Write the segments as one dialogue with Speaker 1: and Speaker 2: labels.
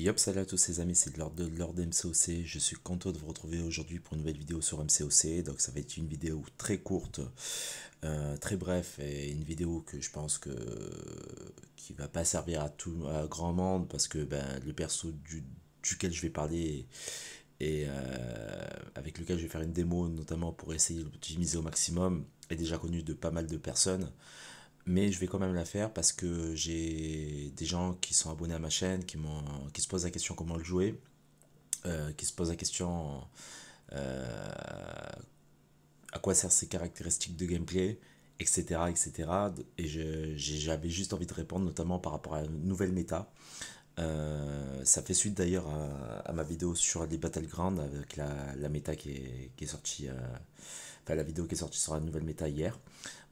Speaker 1: Yop, salut à tous les amis, c'est Lord de MCOC. Je suis content de vous retrouver aujourd'hui pour une nouvelle vidéo sur MCOC. Donc ça va être une vidéo très courte, très bref, et une vidéo que je pense que qui va pas servir à grand monde parce que le perso duquel je vais parler et avec lequel je vais faire une démo notamment pour essayer d'optimiser au maximum est déjà connu de pas mal de personnes. Mais je vais quand même la faire parce que j'ai des gens qui sont abonnés à ma chaîne, qui se posent la question comment le jouer, qui se posent la question euh, à quoi servent ces caractéristiques de gameplay, etc. etc. Et j'avais juste envie de répondre notamment par rapport à une nouvelle méta. Ça fait suite d'ailleurs à ma vidéo sur les Battlegrounds avec la méta qui est sortie, enfin la vidéo qui est sortie sur la nouvelle méta hier.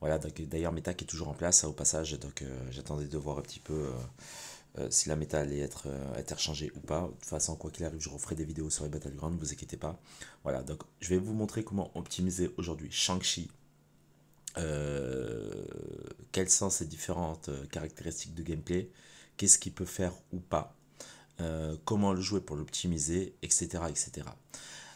Speaker 1: Voilà, donc d'ailleurs méta qui est toujours en place au passage, donc j'attendais de voir un petit peu si la méta allait être changée ou pas. De toute façon, quoi qu'il arrive, je referai des vidéos sur les Battlegrounds, ne vous inquiétez pas. Voilà, donc je vais vous montrer comment optimiser aujourd'hui Shang-Chi. euh, Quelles sont ses différentes caractéristiques de gameplay, qu'est-ce qu'il peut faire ou pas, comment le jouer pour l'optimiser, etc., etc.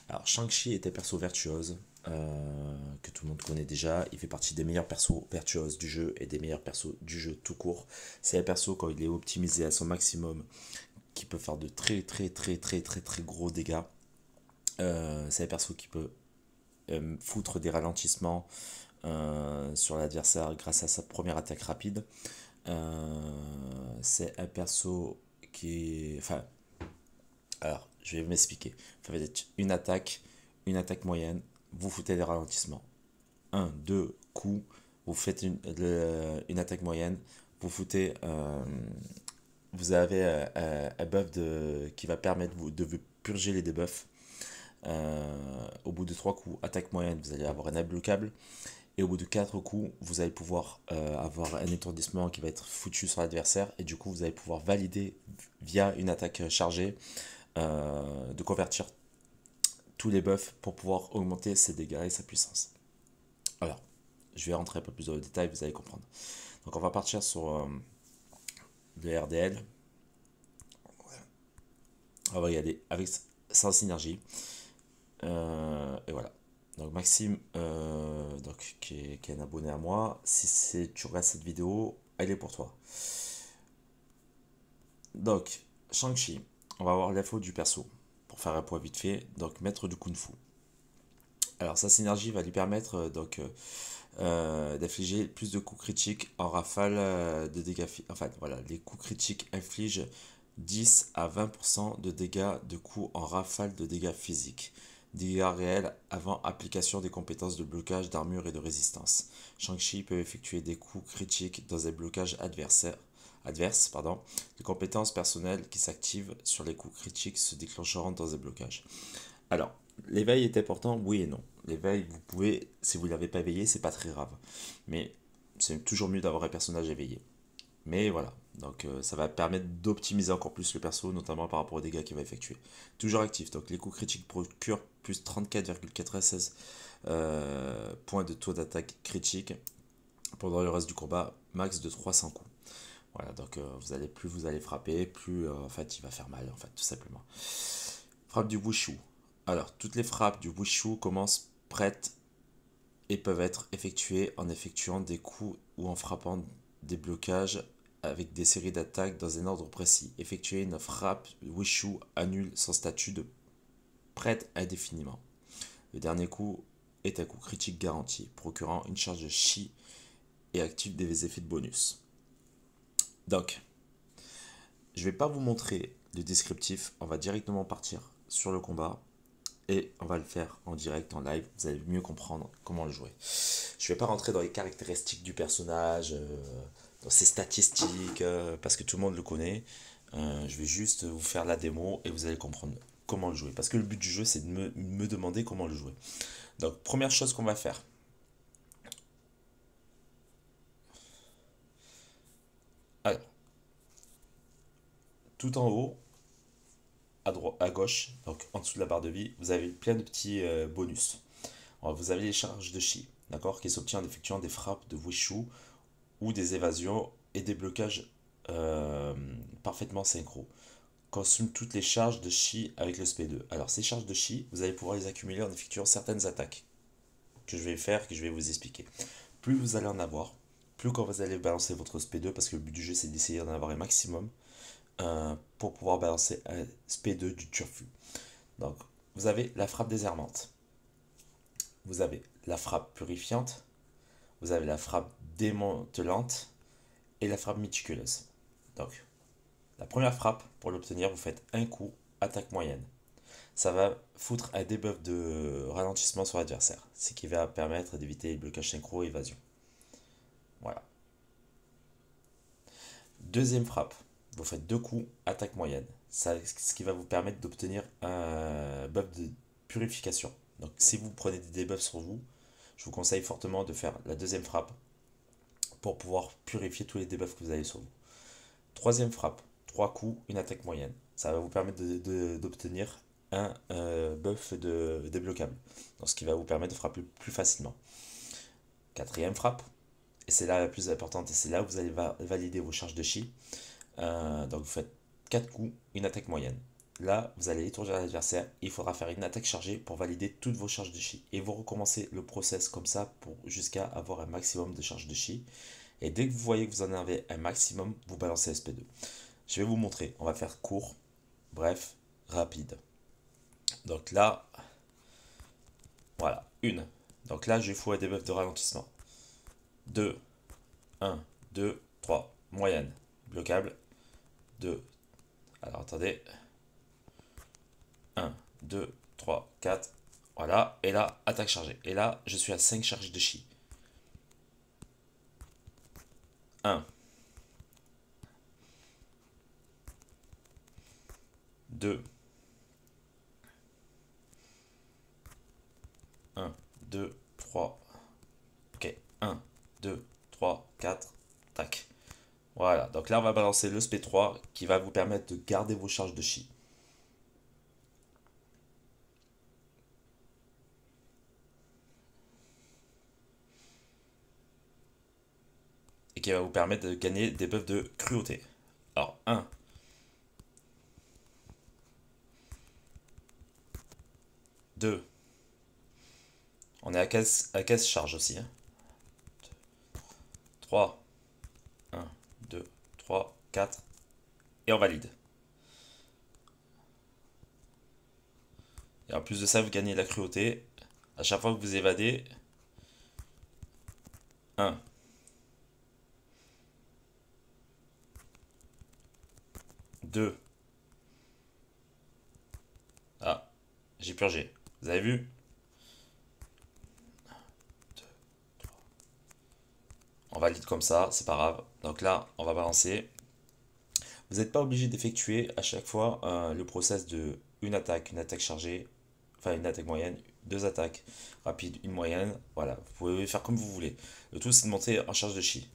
Speaker 1: Alors, Shang-Chi était perso virtuose, que tout le monde connaît déjà. Il fait partie des meilleurs persos virtuoses du jeu et des meilleurs persos du jeu tout court. C'est un perso, quand il est optimisé à son maximum, qui peut faire de très très très très très très gros dégâts. C'est un perso qui peut foutre des ralentissements sur l'adversaire grâce à sa première attaque rapide. C'est un perso qui est... Enfin, alors, je vais m'expliquer. Ça va être une attaque moyenne, vous foutez des ralentissements. Un, deux coups, vous faites une attaque moyenne, vous foutez... vous avez un buff qui va permettre de vous purger les debuffs. Au bout de 3 coups, attaque moyenne, vous allez avoir un imbloquable. Et au bout de 4 coups, vous allez pouvoir avoir un étourdissement qui va être foutu sur l'adversaire. Et du coup, vous allez pouvoir valider via une attaque chargée de convertir tous les buffs pour pouvoir augmenter ses dégâts et sa puissance. Alors, je vais rentrer un peu plus dans le détail, vous allez comprendre. Donc on va partir sur le RDL. On va regarder avec sans synergie. Et voilà. Donc Maxime, qui est un abonné à moi, si tu regardes cette vidéo, elle est pour toi. Donc, Shang-Chi, on va voir l'info du perso, pour faire un point vite fait. Donc, maître du Kung Fu. Alors, sa synergie va lui permettre d'infliger plus de coups critiques en rafale de dégâts. Enfin, voilà, les coups critiques infligent 10 à 20% de dégâts de coups en rafale de dégâts physiques. Dégâts réels avant application des compétences de blocage, d'armure et de résistance. Shang-Chi peut effectuer des coups critiques dans un blocage adverse. Les compétences personnelles qui s'activent sur les coups critiques se déclencheront dans un blocage. Alors, l'éveil est important, oui et non. L'éveil, vous pouvez, si vous ne l'avez pas éveillé, c'est pas très grave. Mais c'est toujours mieux d'avoir un personnage éveillé. Mais voilà, donc ça va permettre d'optimiser encore plus le perso, notamment par rapport aux dégâts qu'il va effectuer. Toujours actif, donc les coups critiques procurent plus 34,96 points de taux d'attaque critique pendant le reste du combat, max de 300 coups. Voilà, donc plus vous allez frapper, plus en fait il va faire mal, en fait, tout simplement. Frappe du Wushu. Alors, toutes les frappes du Wushu commencent prêtes et peuvent être effectuées en effectuant des coups ou en frappant des blocages avec des séries d'attaques dans un ordre précis. Effectuer une frappe Wushu annule son statut de prête indéfiniment. Le dernier coup est un coup critique garanti, procurant une charge de chi et active des effets de bonus. Donc, je ne vais pas vous montrer le descriptif, on va directement partir sur le combat et on va le faire en direct, en live, vous allez mieux comprendre comment le jouer. Je ne vais pas rentrer dans les caractéristiques du personnage, dans ses statistiques, parce que tout le monde le connaît. Je vais juste vous faire la démo et vous allez comprendre comment le jouer. Parce que le but du jeu, c'est de me demander comment le jouer. Donc, première chose qu'on va faire. Alors, tout en haut, à droite, à gauche, donc en dessous de la barre de vie, vous avez plein de petits bonus. Alors, vous avez les charges de chi, d'accord, qui s'obtient en effectuant des frappes de Wushu ou des évasions et des blocages parfaitement synchro. consume toutes les charges de chi avec le SP2. Alors ces charges de chi, vous allez pouvoir les accumuler en effectuant certaines attaques que je vais faire, que je vais vous expliquer. Plus vous allez en avoir, plus quand vous allez balancer votre SP2, parce que le but du jeu c'est d'essayer d'en avoir un maximum pour pouvoir balancer un SP2 du turfu. Donc vous avez la frappe désarmante, vous avez la frappe purifiante, vous avez la frappe démantelante et la frappe méticuleuse. Donc la première frappe, pour l'obtenir, vous faites un coup, attaque moyenne. Ça va foutre un debuff de ralentissement sur l'adversaire, ce qui va permettre d'éviter les blocages synchro et évasion. Voilà. Deuxième frappe, vous faites deux coups, attaque moyenne. Ça, ce qui va vous permettre d'obtenir un buff de purification. Donc si vous prenez des debuffs sur vous, je vous conseille fortement de faire la deuxième frappe pour pouvoir purifier tous les debuffs que vous avez sur vous. Troisième frappe, 3 coups, une attaque moyenne. Ça va vous permettre d'obtenir un buff de débloquable, donc ce qui va vous permettre de frapper plus facilement. Quatrième frappe, et c'est là la plus importante, et c'est là où vous allez valider vos charges de chi. Donc vous faites 4 coups, une attaque moyenne. Là, vous allez étourdir l'adversaire, il faudra faire une attaque chargée pour valider toutes vos charges de chi. Et vous recommencez le process comme ça pour jusqu'à avoir un maximum de charges de chi. Et dès que vous voyez que vous en avez un maximum, vous balancez SP2. Je vais vous montrer, on va faire court, bref, rapide. Donc là, voilà, une. Donc là, je fous un debuff de ralentissement. 2, 1, 2, 3, moyenne, bloquable, 2. Alors attendez, 1, 2, 3, 4, voilà, et là, attaque chargée. Et là, je suis à 5 charges de chi. 1, 2, 1, 2, 3, ok, 1, 2, 3, 4, tac. Voilà, donc là on va balancer le SP3 qui va vous permettre de garder vos charges de chi. Et qui va vous permettre de gagner des buffs de cruauté. Alors 1, 2, on est à 15 charges aussi. 3, 1, 2, 3, 4, et on valide. Et en plus de ça, vous gagnez de la cruauté. À chaque fois que vous évadez, 1, 2, ah, j'ai purgé. Vous avez vu? On valide comme ça, c'est pas grave. Donc là, on va balancer. Vous n'êtes pas obligé d'effectuer à chaque fois le process de une attaque chargée, enfin une attaque moyenne, deux attaques rapides, une moyenne. Voilà, vous pouvez faire comme vous voulez. Le tout, c'est de monter en charge de chi.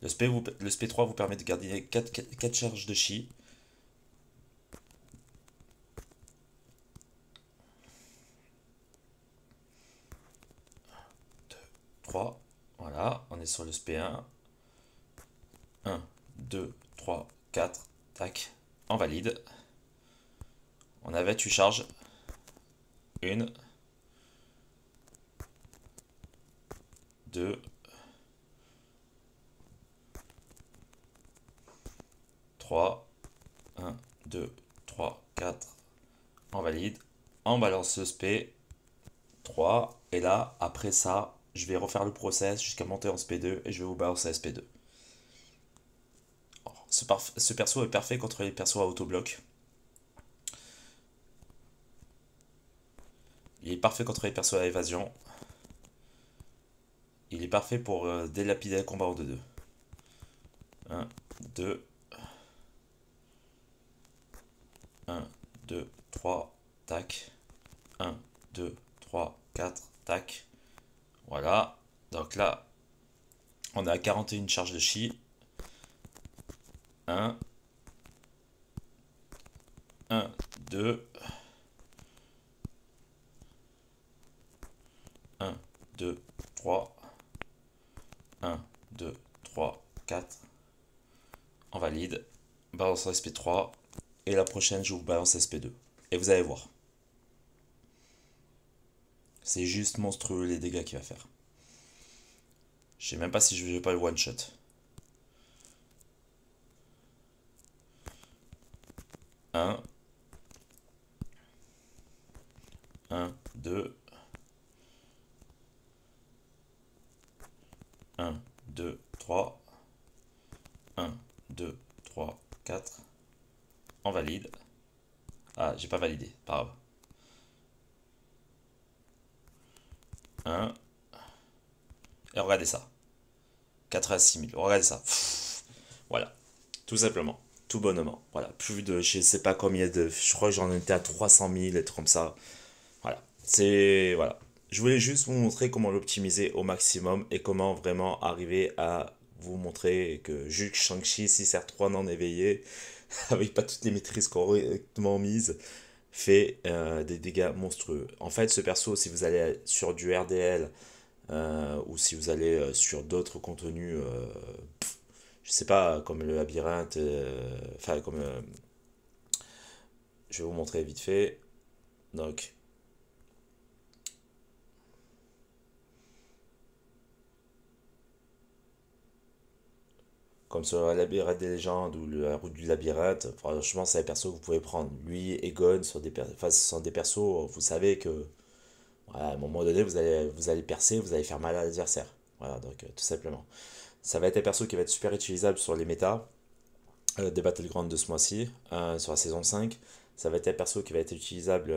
Speaker 1: Le SP3 vous permet de garder 4 charges de chi. 3, voilà, on est sur le SP1. 1, 2, 3, 4, tac, on valide. On a 28 charges. 1, 2, 3, 1, 2, 3, 4, on valide. On balance le SP 3, et là, après ça, je vais refaire le process jusqu'à monter en SP2 et je vais vous balancer SP2. Ce perso est parfait contre les persos à autobloc. Il est parfait contre les persos à évasion. Il est parfait pour délapider un combat en 2-2. 1, 2, 1, 2, 3, tac. 1, 2, 3, 4, tac. Voilà. Donc là, on a 41 charges de chi. 1, 1, 2, 1, 2, 3, 1, 2, 3, 4. On valide. Balance SP3. Et la prochaine, je vous balance SP2. Et vous allez voir. C'est juste monstrueux les dégâts qu'il va faire. Je sais même pas si je vais pas le one shot. 1, 1, 2, 1, 2, 3, 1, 2, 3, 4. On valide. Ah, j'ai pas validé, pas grave. 1. Et regardez ça. 86 000. Regardez ça. Pff, voilà. Tout simplement. Tout bonnement. Voilà. Plus de. Je sais pas combien de. Je crois que j'en étais à 300 000, et trucs comme ça. Voilà. C'est. Voilà. Je voulais juste vous montrer comment l'optimiser au maximum et comment vraiment arriver à vous montrer que Juke Shang-Chi, si c'est 3 non éveillé, avec pas toutes les maîtrises correctement mises, fait des dégâts monstrueux. En fait, ce perso, si vous allez sur du RDL ou si vous allez sur d'autres contenus, je sais pas, comme le labyrinthe, enfin, comme. Je vais vous montrer vite fait. Donc, comme sur la labyrinthe des légendes ou la route du labyrinthe, franchement, c'est des persos que vous pouvez prendre. Lui et Gon sont enfin, ce sont des persos, vous savez que voilà, à un moment donné, vous allez percer, vous allez faire mal à l'adversaire. Voilà, donc tout simplement. Ça va être un perso qui va être super utilisable sur les méta des Battlegrounds de ce mois-ci, sur la saison 5. Ça va être un perso qui va être utilisable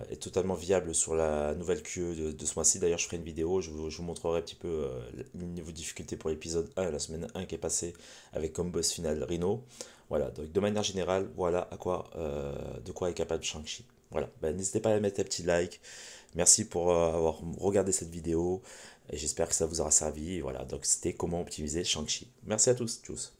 Speaker 1: et totalement viable sur la nouvelle QE de ce mois-ci. D'ailleurs, je ferai une vidéo, je vous montrerai un petit peu le niveau de difficulté pour l'épisode 1, la semaine 1 qui est passée avec comme boss final Rhino. Voilà, donc de manière générale, voilà de quoi est capable Shang-Chi. Voilà, ben, n'hésitez pas à mettre un petit like. Merci pour avoir regardé cette vidéo et j'espère que ça vous aura servi. Voilà, donc c'était comment optimiser Shang-Chi. Merci à tous, tchuss.